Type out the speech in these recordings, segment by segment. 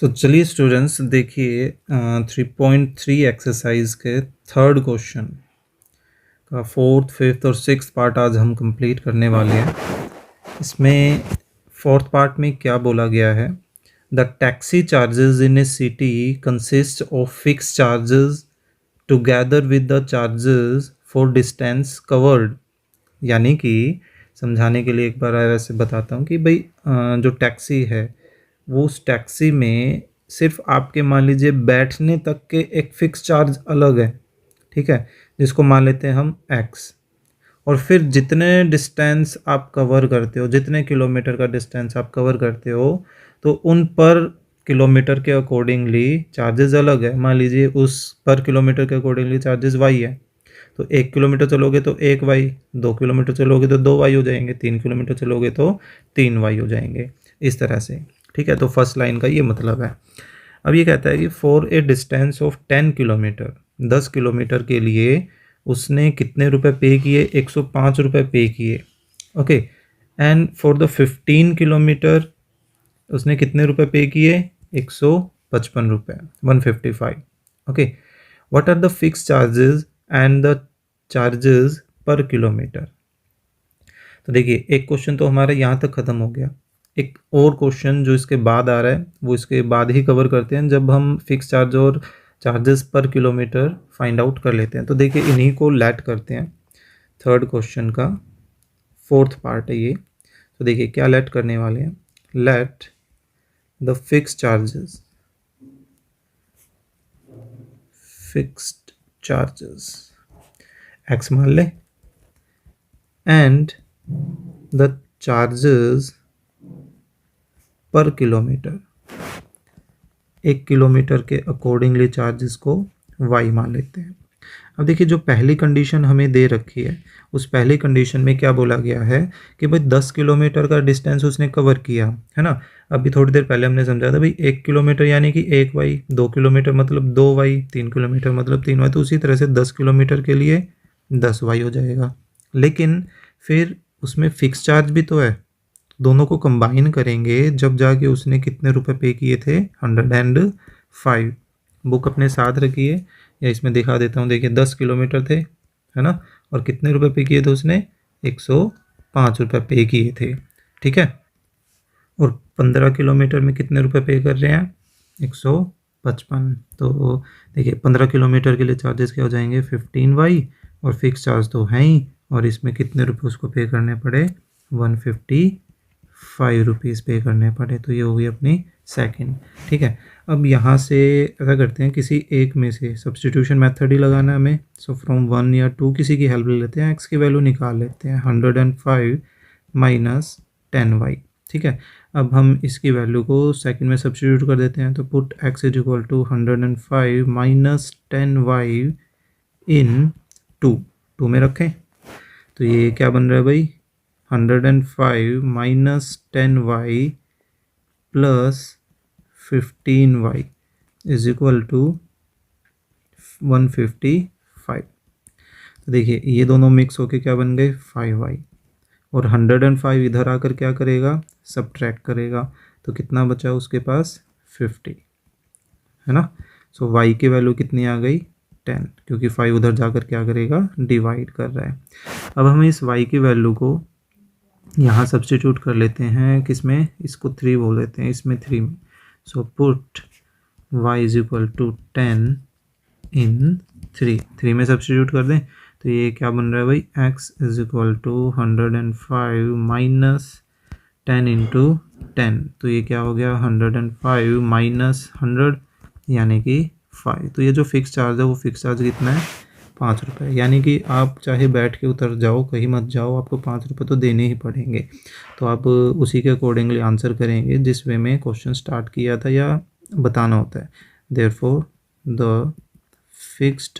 चलिए स्टूडेंट्स देखिए 3.3 एक्सरसाइज के थर्ड क्वेश्चन का फोर्थ फिफ्थ और सिक्स्थ पार्ट आज हम कंप्लीट करने वाले हैं। इसमें फोर्थ पार्ट में क्या बोला गया है, the taxi charges in A city consist of fix charges together with the charges for distance covered. यानी कि समझाने के लिए एक बार ऐसे बताता हूँ कि भाई जो टैक्सी है वो उस टैक्सी में सिर्फ आपके मान लीजिए बैठने तक के एक फ़िक्स चार्ज अलग है, ठीक है, जिसको मान लेते हैं हम एक्स। और फिर जितने डिस्टेंस आप कवर करते हो, जितने किलोमीटर का डिस्टेंस आप कवर करते हो, तो उन पर किलोमीटर के अकॉर्डिंगली चार्जेस अलग है। मान लीजिए उस पर किलोमीटर के अकॉर्डिंगली चार्जेस वाई है, तो 1 किलोमीटर चलोगे तो 1 वाई, 2 किलोमीटर चलोगे तो 2 वाई हो जाएंगे, 3 किलोमीटर चलोगे तो 3 वाई हो जाएंगे, इस तरह से। ठीक है, तो फर्स्ट लाइन का ये मतलब है। अब ये कहता है कि for a distance of 10 kilometre, 10 kilometre के लिए उसने कितने रुपए पे किए, 105 रुपये पे किए। Okay, and for the 15 kilometre उसने कितने रुपए पे किए, 155 रुपये, 155। Okay, what are the fix charges and the charges per kilometre. तो देखिए एक क्वेश्चन तो हमारा यहाँ तक ख़त्म हो गया। एक और क्वेश्चन जो इसके बाद आ रहा है वो इसके बाद ही कवर करते हैं, जब हम फिक्स चार्ज और charges per kilometre find out कर लेते हैं। तो देखिए इन्हीं को लेट करते हैं, थर्ड क्वेश्चन का फोर्थ पार्ट है ये। तो देखिए क्या लेट करने वाले हैं, let the fix charges, fixed charges x मान ले, and the charges per kilometre, 1 kilometre के अकॉर्डिंगली चार्जेस को वाई मान लेते हैं। अब देखिए जो पहली कंडीशन हमें दे रखी है, उस पहली कंडीशन में क्या बोला गया है कि भाई 10 किलोमीटर का डिस्टेंस उसने कवर किया है ना। अभी थोड़ी देर पहले हमने समझा था भाई 1 किलोमीटर यानी कि 1 वाई, 2 किलोमीटर मतलब 2 वाई, 3 किलोमीटर मतलब 3 वाई। तो उसी तरह से 10 किलोमीटर के लिए 10 वाई हो जाएगा। लेकिन फिर उसमें फिक्स चार्ज भी तो है, दोनों को कंबाइन करेंगे जब जाके उसने कितने रुपए पे किए थे, 105। बुक अपने साथ रखिए या इसमें दिखा देता हूँ। देखिए 10 किलोमीटर थे, है ना, और कितने रुपए पे किए थे उसने, 105 रुपये पे किए थे। ठीक है, और 15 किलोमीटर में कितने रुपए पे कर रहे हैं, 155। तो देखिए 15 किलोमीटर के लिए चार्जेस क्या हो जाएंगे, 15 वाई, और फिक्स चार्ज तो है ही, और इसमें कितने रुपए उसको पे करने पड़े, 155 रुपीज़ पे करने पड़े। तो ये होगी अपनी सेकंड। ठीक है, अब यहाँ से ऐसा करते हैं, किसी एक में से सब्सटीट्यूशन मेथड ही लगाना है हमें। सो फ्रॉम 1 या 2 किसी की हेल्प ले लेते हैं, एक्स की वैल्यू निकाल लेते हैं, 105 माइनस 10 वाई। ठीक है, अब हम इसकी वैल्यू को सेकंड में सब्सटीट्यूट कर देते हैं। तो put x is equal to 105 minus 10 y in 2 में रखें। तो ये क्या बन रहा है भाई, 105 minus 10 y plus 15 y is equal to 155। तो देखिए ये दोनों मिक्स होके क्या बन गए, 5 वाई, और 105 इधर आकर क्या करेगा, सब्ट्रैक्ट करेगा। तो कितना बचा उसके पास, 50, है ना। सो वाई की वैल्यू कितनी आ गई, 10, क्योंकि 5 उधर जाकर क्या करेगा, डिवाइड कर रहा है। अब हम इस वाई की वैल्यू को यहाँ सब्स्टिट्यूट कर लेते हैं, किसमें, इसको 3 बोल लेते हैं, इसमें 3 में। So put y is equal to 10 in 3 में सब्स्टिट्यूट कर दें। तो ये क्या बन रहा है भाई, x is equal to 105 minus 10 into 10। तो ये क्या हो गया, 105 माइनस 100 यानी कि 5। तो ये जो फिक्स चार्ज है वो फिक्स चार्ज कितना है, 5 रुपये। यानी कि आप चाहे बैठ के उतर जाओ, कहीं मत जाओ, आपको 5 रुपये तो देने ही पड़ेंगे। तो आप उसी के अकॉर्डिंगली आंसर करेंगे जिस वे में क्वेश्चन स्टार्ट किया था या बताना होता है। देयरफॉर द फिक्स्ड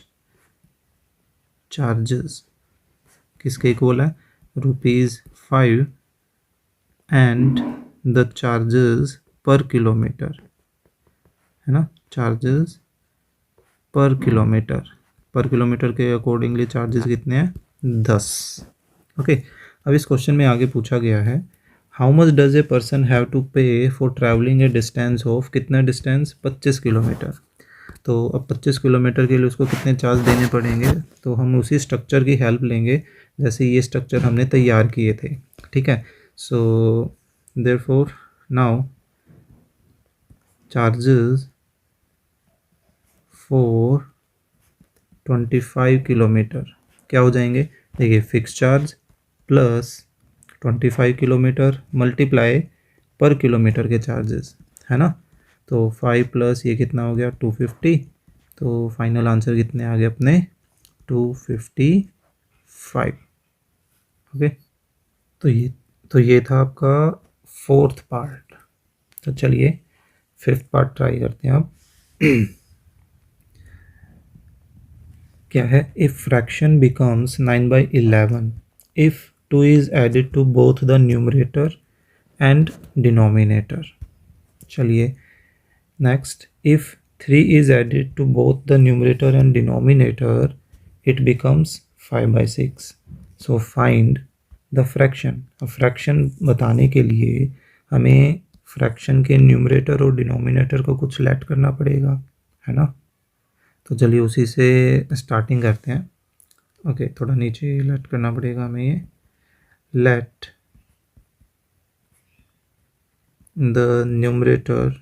चार्जेस किसके इक्वल है, ₹5, and the charges per kilometre, है ना, चार्जेस पर किलोमीटर, पर किलोमीटर के अकॉर्डिंगली चार्जेस कितने हैं, 10। ओके, अब इस क्वेश्चन में आगे पूछा गया है, how much does a person have to pay for travelling a distance of, कितना डिस्टेंस, 25 किलोमीटर। तो अब 25 किलोमीटर के लिए उसको कितने चार्ज देने पड़ेंगे, तो हम उसी स्ट्रक्चर की हेल्प लेंगे जैसे ये स्ट्रक्चर हमने तैयार किए थे, ठीक है। So therefore now charges for 25 kilometre क्या हो जाएंगे, देखिए fix charge plus 25 kilometre multiply पर किलोमीटर के चार्जेस, है ना। तो 5 प्लस ये कितना हो गया 250, तो फाइनल आंसर कितने आ गए अपने 255। ओके, तो ये था आपका फोर्थ पार्ट। तो चलिए फिफ्थ पार्ट ट्राई करते हैं अब। क्या है, if fraction becomes 9/11 if 2 is added to both the numerator and denominator. चलिए next, if 3 is added to both the numerator and denominator it becomes 5/6. So find the fraction। अब fraction बताने के लिए हमें फ्रैक्शन के न्यूमरेटर और denominator को कुछ लेट करना पड़ेगा, है ना। तो चलिए उसी से स्टार्टिंग करते हैं। ओके, थोड़ा नीचे लेट करना पड़ेगा हमें, ये let the numerator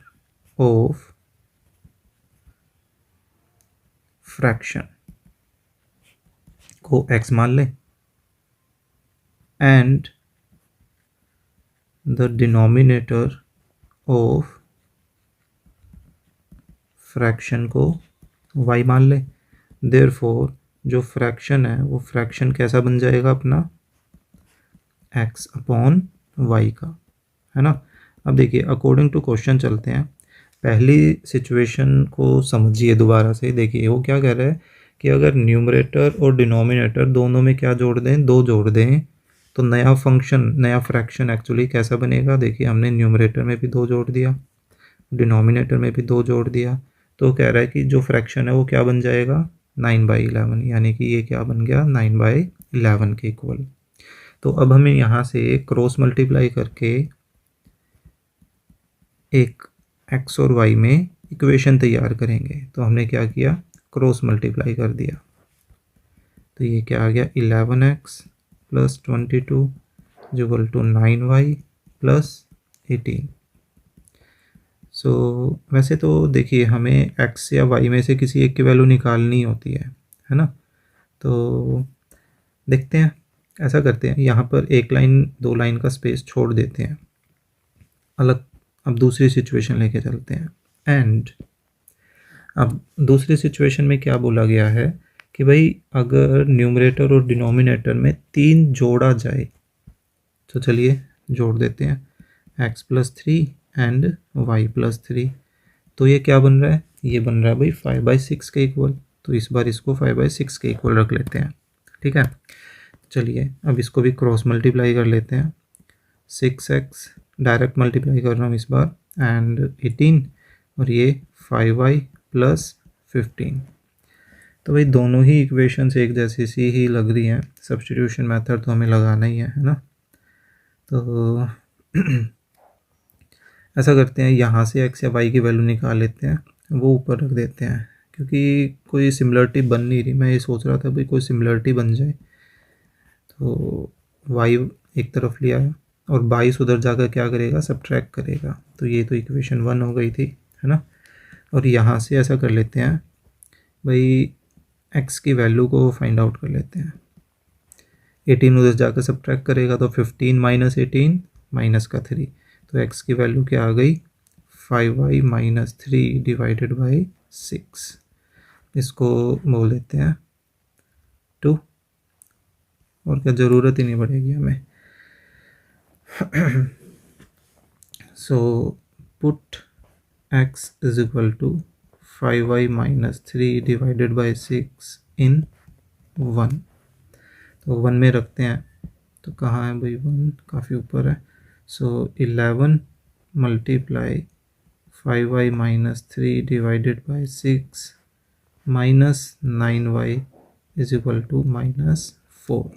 of fraction को x मान लें and the denominator of fraction को y मान लें। देयरफॉर जो फ्रैक्शन है वो फ्रैक्शन कैसा बन जाएगा अपना x अपॉन y का, है ना। अब देखिए अकॉर्डिंग टू क्वेश्चन चलते हैं। पहली सिचुएशन को समझिए दोबारा से, देखिए वो क्या कह रहा है कि अगर न्यूमरेटर और डिनोमिनेटर दोनों में क्या जोड़ दें, 2 जोड़ दें, तो नया फंक्शन, नया फ्रैक्शन एक्चुअली कैसा बनेगा। देखिए हमने न्यूमरेटर में भी 2 जोड़ दिया, डिनोमिनेटर में भी 2 जोड़ दिया, तो कह रहा है कि जो फ्रैक्शन है वो क्या बन जाएगा 9/11, यानी कि ये क्या बन गया 9/11 के इक्वल। तो अब हमें यहाँ से क्रॉस मल्टीप्लाई करके एक x और y में इक्वेशन तैयार करेंगे। तो हमने क्या किया, क्रॉस मल्टीप्लाई कर दिया, तो ये क्या आ गया 11x plus 22 equal to 9y plus 18। So वैसे तो देखिए हमें x या y में से किसी एक की वैल्यू निकालनी होती है ना। तो देखते हैं, ऐसा करते हैं, यहाँ पर एक लाइन 2 लाइन का स्पेस छोड़ देते हैं अलग। अब दूसरी सिचुएशन लेके चलते हैं एंड अब दूसरी सिचुएशन में क्या बोला गया है कि भाई अगर न्यूमरेटर और डिनोमिनेटर में 3 जोड़ा जाए, तो चलिए जोड़ देते हैं x plus 3 and y plus 3। तो ये क्या बन रहा है, ये बन रहा है भाई 5/6 के इक्वल। तो इस बार इसको 5/6 के इक्वल रख लेते हैं, ठीक है। चलिए अब इसको भी क्रॉस मल्टीप्लाई कर लेते हैं, 6x डायरेक्ट मल्टीप्लाई कर रहा हूँ इस बार एंड 18 और ये 5y प्लस 15। तो भाई दोनों ही इक्वेशंस एक जैसी सी ही लग रही हैं, सब्स्टिट्यूशन मेथड तो हमें लगाना ही है ना। तो ऐसा करते हैं, यहाँ से x या y की वैल्यू निकाल लेते हैं, वो ऊपर रख देते हैं, क्योंकि कोई सिमिलरिटी बन नहीं रही। मैं ये सोच रहा था भाई कोई सिमिलरिटी बन जाए। तो y एक तरफ लिया है और 22 उधर जाकर क्या करेगा, सब्ट्रैक्ट करेगा। तो ये तो इक्वेशन 1 हो गई थी, है ना। और यहाँ से ऐसा कर लेते हैं भाई, x की वैल्यू को फाइंड आउट कर लेते हैं। 18 उधर जाकर सब्ट्रैक्ट करेगा तो 15 माइनस 18 माइनस का 3, तो x की वैल्यू क्या आ गई 5y माइनस 3 डिवाइडेड बाई 6। इसको बोल देते हैं 2, और क्या ज़रूरत ही नहीं पड़ेगी हमें। So put x is equal to 5y minus 3 divided by 6 in 1। तो 1 में रखते हैं, तो कहाँ है भाई 1, काफ़ी ऊपर है। So 11 multiply 5y minus 3 divided by 6 minus 9y is equal to minus 4,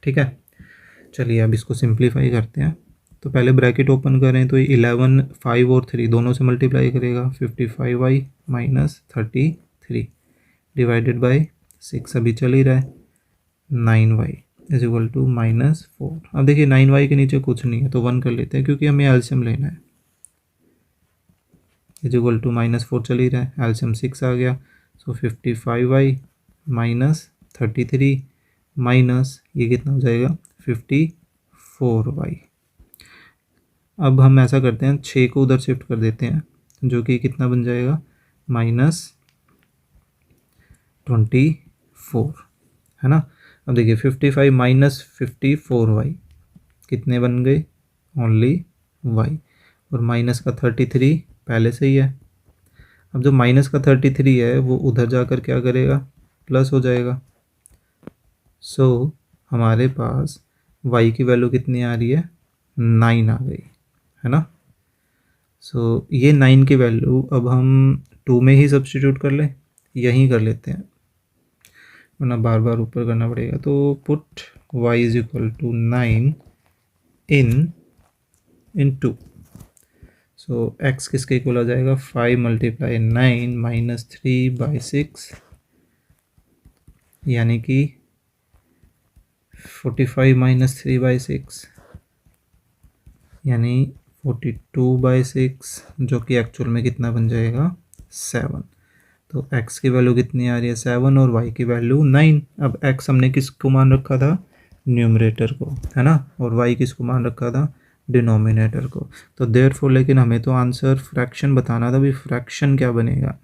ठीक है। चलिए अब इसको सिंप्लीफाई करते हैं। तो पहले ब्रैकेट ओपन करें तो 11 5 और 3 दोनों से मल्टीप्लाई करेगा 55y माइनस 33 डिवाइडेड बाय 6 अभी चल ही रहा है 9y इज इक्वल टू -4। अब देखिए 9y के नीचे कुछ नहीं है तो 1 कर लेते हैं क्योंकि हमें एलसीएम लेना है। इज इक्वल टू -4 चल ही रहा है, एलसीएम 6 आ गया। सो 55y माइनस 33 माइनस ये कितना हो जाएगा 54y। अब हम ऐसा करते हैं 6 को उधर शिफ्ट कर देते हैं जो कि कितना बन जाएगा -24 है ना। अब देखिए 55 माइनस 54y कितने बन गए ओनली y, और माइनस का 33 पहले से ही है। अब जो माइनस का 33 है वो उधर जाकर क्या करेगा प्लस हो जाएगा। सो हमारे पास y की वैल्यू कितनी आ रही है 9 आ गई है ना। सो ये 9 की वैल्यू अब हम 2 में ही सब्स्टिट्यूट कर लें, यहीं कर लेते हैं वरना बार बार ऊपर करना पड़ेगा। तो put y is equal to 9 in 2। So x किसके इक्वल आ जाएगा 5 मल्टीप्लाई 9 माइनस 3/6 यानी कि 45 माइनस 3/6 यानी 42/6 जो कि एक्चुअल में कितना बन जाएगा 7। तो x की वैल्यू कितनी आ रही है 7 और y की वैल्यू 9। अब x हमने किसको मान रखा था न्यूमरेटर को है ना, और y किसको मान रखा था डिनोमिनेटर को। तो देयरफॉर लेकिन हमें तो आंसर फ्रैक्शन बताना था, भी फ्रैक्शन क्या बनेगा।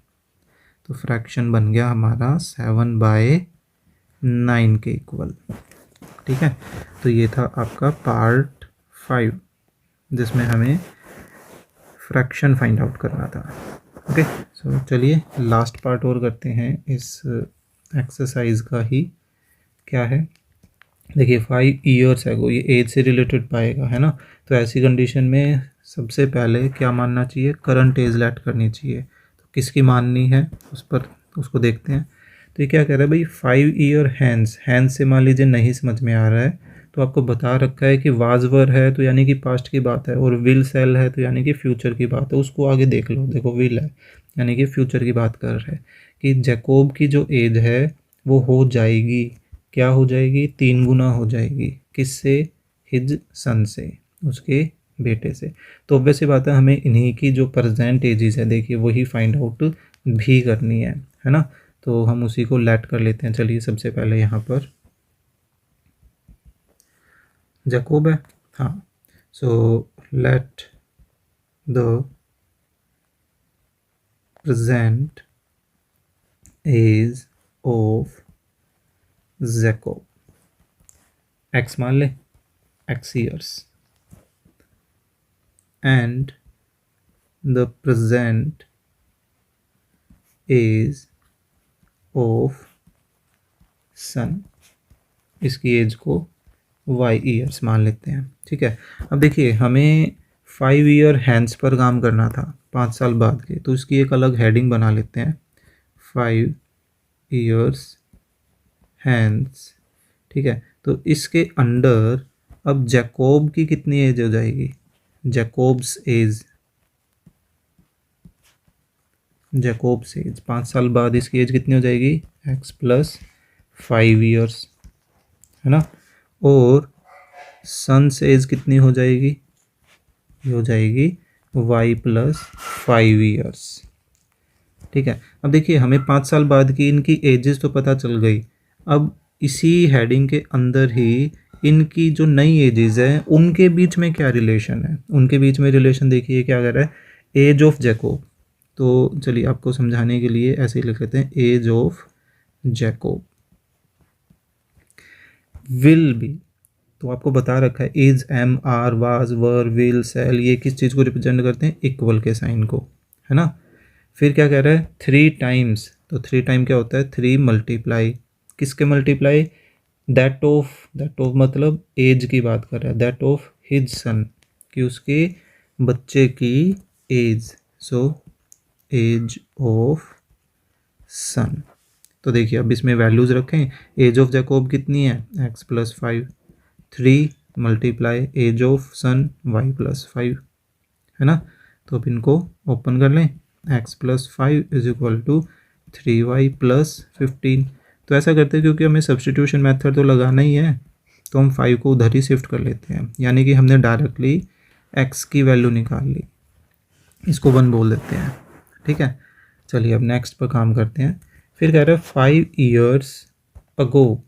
तो फ्रैक्शन बन गया हमारा 7/9 के इक्वल। ठीक है, तो ये था आपका पार्ट 5 जिसमें हमें फ्रैक्शन फाइंड आउट करना था। ओके, सो चलिए लास्ट पार्ट और करते हैं इस एक्सरसाइज का ही। क्या है देखिए 5 ईयर्स है वो, ये एज से रिलेटेड पाएगा है ना। तो ऐसी कंडीशन में सबसे पहले क्या मानना चाहिए करंट एज लेट करनी चाहिए। तो किसकी माननी है उस पर उसको देखते हैं। तो ये क्या कह रहा है भाई 5 ईयर हैंस, हैंस से मान लीजिए नहीं समझ में आ रहा है तो आपको बता रखा है कि वाजवर है तो यानी कि पास्ट की बात है, और विल सेल है तो यानी कि फ्यूचर की बात है। उसको आगे देख लो, देखो विल है यानी कि फ्यूचर की बात कर रहा है कि जैकोब की जो एज है वो हो जाएगी, क्या हो जाएगी 3 गुना हो जाएगी। किससे हिज सन से, उसके बेटे से। तो ऑब्वियस सी बात है हमें इन्हीं की जो प्रेजेंट एजेस है देखिए वही फाइंड आउट भी करनी है ना। तो हम उसी को लेट कर लेते हैं। चलिए सबसे पहले यहाँ पर जैकोब है, हाँ। So let the present age of Jacob x मान ले x years and the present age of son, इसकी एज को y years मान लेते हैं। ठीक है, अब देखिए हमें 5 ईयर हैंड्स पर काम करना था 5 साल बाद के, तो इसकी एक अलग हेडिंग बना लेते हैं 5 ईयर्स हैंड्स। ठीक है, तो इसके अंडर अब जैकोब की कितनी एज हो जाएगी, जैकोब्स एज, जैकोब्स एज 5 साल बाद इसकी एज कितनी हो जाएगी x प्लस 5 ईयर्स है ना। और सन्स एज कितनी हो जाएगी, ये हो जाएगी y प्लस 5 ईयर्स। ठीक है, अब देखिए हमें 5 साल बाद की इनकी एजेस तो पता चल गई। अब इसी हेडिंग के अंदर ही इनकी जो नई एजेस हैं उनके बीच में क्या रिलेशन है, उनके बीच में रिलेशन देखिए क्या कर रहा है एज ऑफ जैकोब। तो चलिए आपको समझाने के लिए ऐसे ही लिख लेते हैं age of Jacob will be. तो आपको बता रखा है is am are was were will shall ये किस चीज़ को रिप्रेजेंट करते हैं इक्वल के साइन को है ना। फिर क्या कह रहा है 3 टाइम्स, तो 3 टाइम क्या होता है 3 मल्टीप्लाई किसके मल्टीप्लाई दैट ऑफ मतलब एज की बात कर रहा है, दैट ऑफ हिज सन कि उसके बच्चे की एज। सो एज ऑफ सन। तो देखिए अब इसमें वैल्यूज़ रखें, एज ऑफ जैकोब कितनी है x plus 5, 3 multiply age of son y plus 5, है ना। तो अब इनको ओपन कर लें, x plus 5 is equal to 3y plus 15। तो ऐसा करते हैं क्योंकि हमें सब्सटीट्यूशन मेथड तो लगाना ही है, तो हम 5 को उधर ही शिफ्ट कर लेते हैं, यानी कि हमने डायरेक्टली x की वैल्यू निकाल ली। इसको 1 बोल देते हैं, ठीक है। चलिए अब नेक्स्ट पर काम करते हैं। फिर कह रहा है 5 ईयर्स अगो,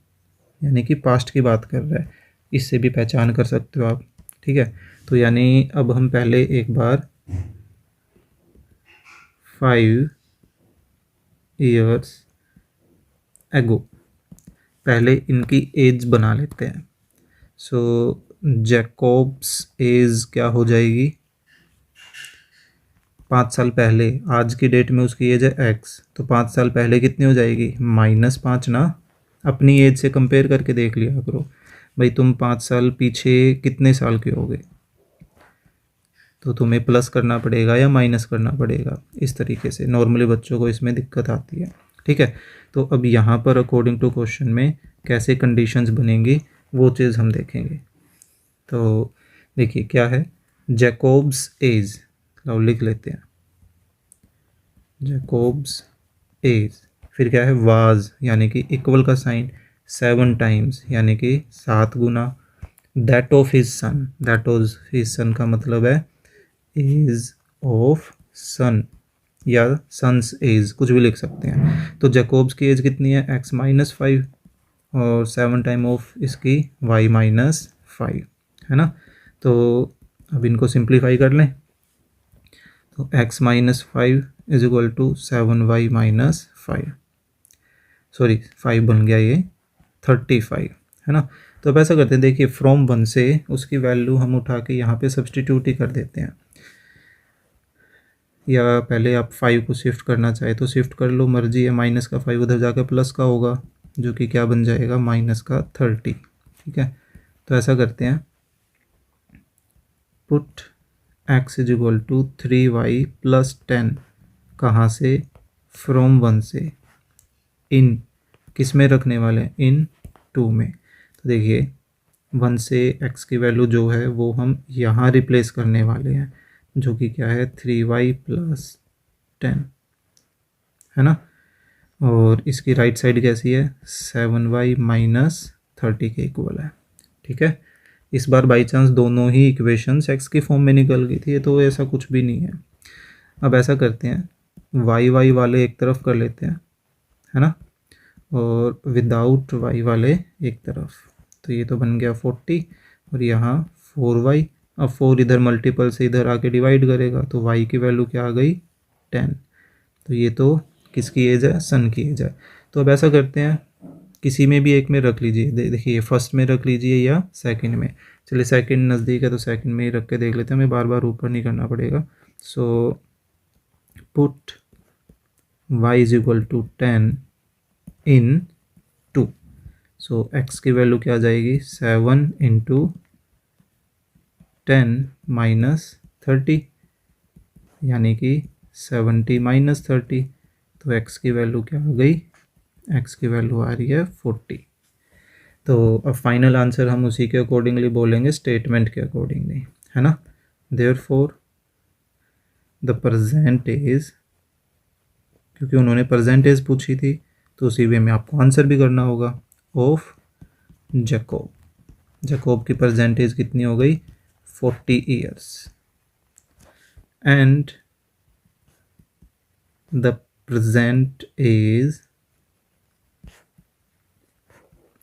यानी कि पास्ट की बात कर रहा है। इससे भी पहचान कर सकते हो आप, ठीक है। तो यानी अब हम पहले एक बार 5 ईयर्स एगो पहले इनकी एज बना लेते हैं। सो जैकोब्स एज क्या हो जाएगी, 5 साल पहले, आज की डेट में उसकी एज है x, तो 5 साल पहले कितनी हो जाएगी -5 ना। अपनी एज से कंपेयर करके देख लिया करो भाई, तुम 5 साल पीछे कितने साल के होगे, तो तुम्हें प्लस करना पड़ेगा या माइनस करना पड़ेगा। इस तरीके से नॉर्मली बच्चों को इसमें दिक्कत आती है, ठीक है। तो अब यहाँ पर अकॉर्डिंग टू क्वेश्चन में कैसे कंडीशंस बनेंगी वो चीज़ हम देखेंगे। तो देखिए क्या है, जैकोब्स एज, लो लिख लेते हैं, जैकोब्स एज। फिर क्या है, वाज, यानी कि इक्वल का साइन, 7 टाइम्स, यानी कि 7 गुना, that of his son, that of his son का मतलब है एज ऑफ सन या सन्स एज, कुछ भी लिख सकते हैं। तो जैकोब्स की एज कितनी है, x माइनस 5 और 7 टाइम ऑफ इसकी y माइनस 5, है ना। तो अब इनको सिंप्लीफाई कर लें, तो x minus 5 is equal to 7y minus 5, sorry 5 बन गया ये 35, है ना। तो अब ऐसा करते हैं, देखिए फ्रॉम 1 से उसकी वैल्यू हम उठा के यहाँ पे सब्सटीट्यूट ही कर देते हैं, या पहले आप 5 को शिफ्ट करना चाहे तो शिफ्ट कर लो, मर्जी है। माइनस का 5 उधर जाकर प्लस का होगा, जो कि क्या बन जाएगा माइनस का 30, ठीक है। तो ऐसा करते हैं, put x is equal to 3y plus 10, कहाँ से, फ्रॉम 1 से, इन किस में रखने वाले हैं, इन 2 में। तो देखिए 1 से x की वैल्यू जो है वो हम यहाँ रिप्लेस करने वाले हैं, जो कि क्या है 3y प्लस 10, है ना। और इसकी राइट साइड कैसी है, 7y माइनस 30 के इक्वल है, ठीक है। इस बार बाई चांस दोनों ही इक्वेशंस x की फॉर्म में निकल गई थी, तो ऐसा कुछ भी नहीं है। अब ऐसा करते हैं, y वाले एक तरफ कर लेते हैं, है ना, और विदाउट y वाले एक तरफ। तो ये तो बन गया 40 और यहाँ 4y। अब 4 इधर मल्टीपल से इधर आके डिवाइड करेगा, तो y की वैल्यू क्या आ गई 10। तो ये तो किसकी एज है, सन की एज है। तो अब ऐसा करते हैं, किसी में भी एक में रख लीजिए, देखिए फर्स्ट में रख लीजिए या सेकंड में। चलिए सेकंड नज़दीक है तो सेकंड में ही रख के देख लेते हैं, हमें बार बार ऊपर नहीं करना पड़ेगा। So put y is equal to 10 in 2। So x की वैल्यू क्या आ जाएगी, 7 इंटू 10 माइनस 30, यानी कि 70 माइनस 30। तो x की वैल्यू क्या आ गई, x की वैल्यू आ रही है 40। तो अब फाइनल आंसर हम उसी के अकॉर्डिंगली बोलेंगे, स्टेटमेंट के अकॉर्डिंगली, है ना। देयरफॉर द परसेंटेज, क्योंकि उन्होंने परसेंटेज पूछी थी तो उसी वे में आपको आंसर भी करना होगा, ऑफ जैकोब, जैकोब की परसेंटेज कितनी हो गई 40 years, and the present age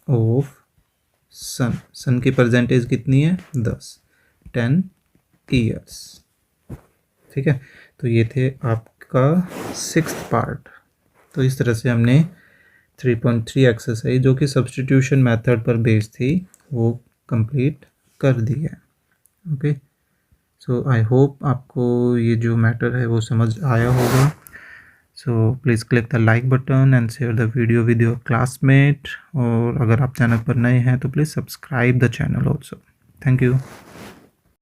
of son, son की परसेंटेज कितनी है 10 ईयर्स, ठीक है। तो ये थे आपका 6th पार्ट। तो इस तरह से हमने 3.3 एक्सरसाइज जो कि सब्सटीट्यूशन मेथड पर बेस्ड थी वो कंप्लीट कर दी है। ओके, सो आई होप आपको ये जो मैटर है वो समझ आया होगा। So please click the like button and share the video with your classmate, और अगर आप चैनल पर नए हैं तो please subscribe the channel also. Thank you.